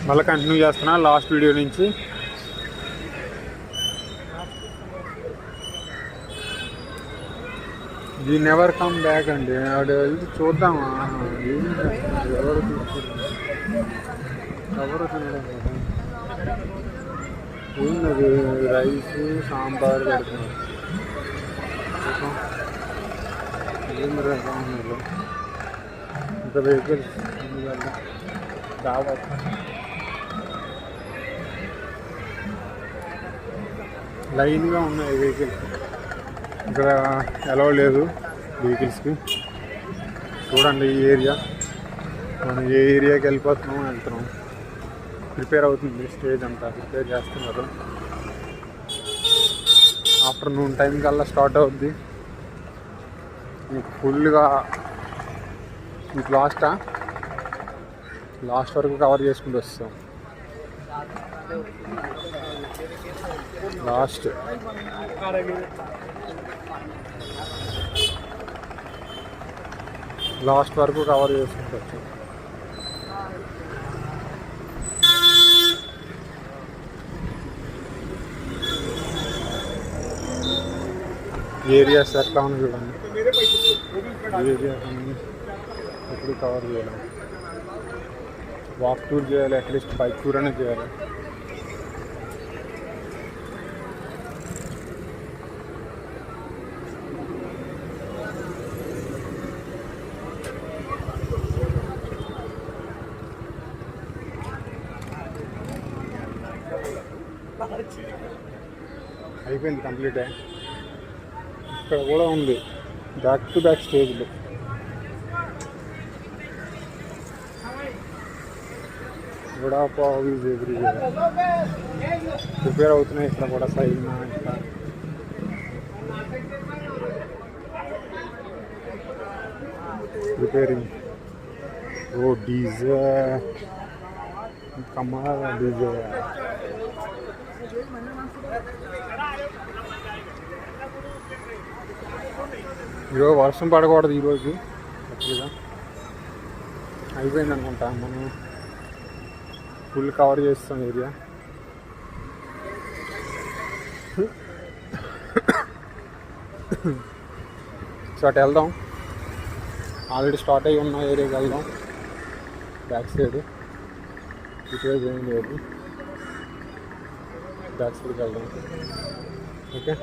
మళ్ళీ కంటిన్యూ చేస్తున్నా last video నుంచి. ది నెవర్ కమ్ బ్యాక్ అండి. ఆవిడ వెళ్ళి చూద్దామా ఎవరు ఎవరు తినడం కదా. ఏంటది రైస్ సాంబార్ పెడుతున్నారు. ఏంది రకం ఇంకా వెహికల్స్ దాదాపు లైన్గా ఉన్నాయి వెహికల్స్. ఇక్కడ ఎలా లేదు వెహికల్స్కి. చూడండి ఈ ఏరియా, మనం ఏ ఏరియాకి వెళ్తున్నాం. ప్రిపేర్ అవుతుంది స్టేజ్ అంతా, ప్రిపేర్ చేస్తున్నారు. ఆఫ్టర్నూన్ టైం కల్లా స్టార్ట్ అవుద్ది. మీకు ఫుల్గా మీకు లాస్ట్ వరకు కవర్ చేసుకుంటూ వస్తాం. లాస్ట్ వరకు కవర్ చేసుకుంటూ వచ్చాం. ఏరియాస్ ఎట్లా ఉంది చూడండి. ఏరియాస్ అన్నీ ఎప్పుడు కవర్ చేయాలి. వాక్ టూర్ చేయాలి, అట్లీస్ట్ బైక్ టూర్ అనేది చేయాలి. అయిపోయింది కంప్లీట్. ఇక్కడ కూడా ఉంది బ్యాక్ టు బ్యాక్ స్టేజ్లు. Vada pav is everywhere. ప్రిపేర్ అవుతున్నాయి ఇక్కడ కూడా సైడ్ ఇట్లా. ప్రిపేరింగ్. ఓ డీజే కమాల్ డీజే. ఈరోజు వర్షం పడకూడదు. ఈరోజు యాక్చువల్గా అయిపోయింది అనుకుంటా. మనం ఫుల్ కవర్ చేస్తాం ఏరియా. సో అటు వెళ్దాం. ఆల్రెడీ స్టార్ట్ అయ్యి ఉన్న ఏరియాకి వెళ్దాం. బ్యాక్ సైడ్ ఇటువైపు ఏం లేదు, బ్యాక్ సైడ్కి వెళ్దాం. ఓకే.